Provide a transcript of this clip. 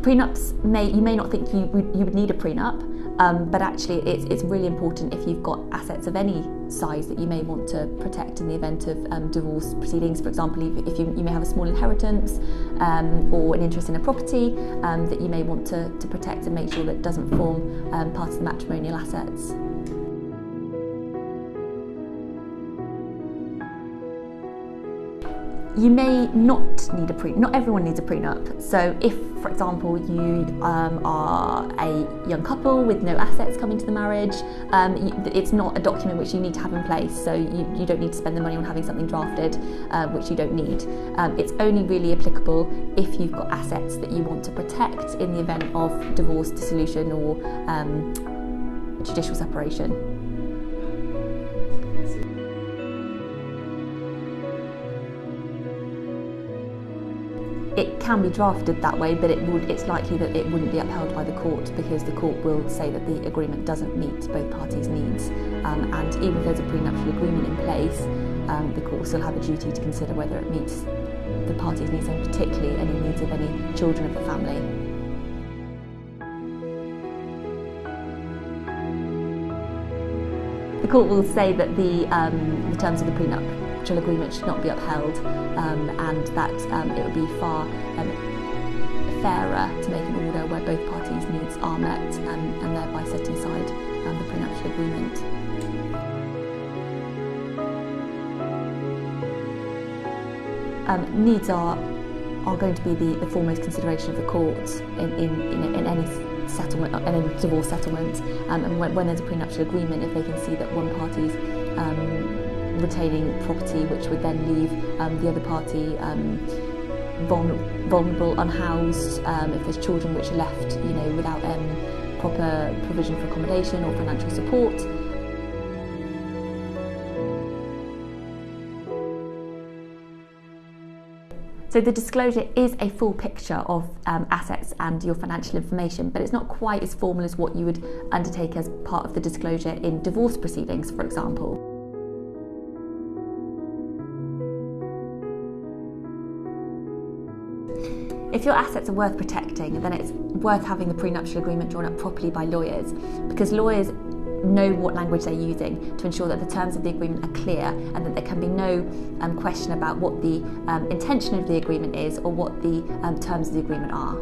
Prenups, you may not think you would need a prenup, but actually it's really important if you've got assets of any size that you may want to protect in the event of divorce proceedings. For example, if you may have a small inheritance or an interest in a property that you may want to protect and make sure that it doesn't form part of the matrimonial assets. You may not need a prenup. Not everyone needs a prenup. So if, for example, you are a young couple with no assets coming to the marriage, it's not a document which you need to have in place. So you don't need to spend the money on having something drafted, which you don't need. It's only really applicable if you've got assets that you want to protect in the event of divorce, dissolution, or judicial separation. It can be drafted that way, but it's likely that it wouldn't be upheld by the court, because the court will say that the agreement doesn't meet both parties' needs. And even if there's a prenuptial agreement in place, the court will still have a duty to consider whether it meets the parties' needs, and particularly any needs of any children of the family. The court will say that the terms of the prenuptial agreement should not be upheld, and that it would be far fairer to make an order where both parties' needs are met, and thereby setting aside the prenuptial agreement. Needs are going to be the foremost consideration of the court in any settlement, any divorce settlement, and when there's a prenuptial agreement, if they can see that one party's retaining property which would then leave the other party vulnerable, unhoused, if there's children which are left without proper provision for accommodation or financial support. So the disclosure is a full picture of assets and your financial information, but it's not quite as formal as what you would undertake as part of the disclosure in divorce proceedings, for example. If your assets are worth protecting, then it's worth having the prenuptial agreement drawn up properly by lawyers, because lawyers know what language they're using to ensure that the terms of the agreement are clear, and that there can be no question about what the intention of the agreement is or what the terms of the agreement are.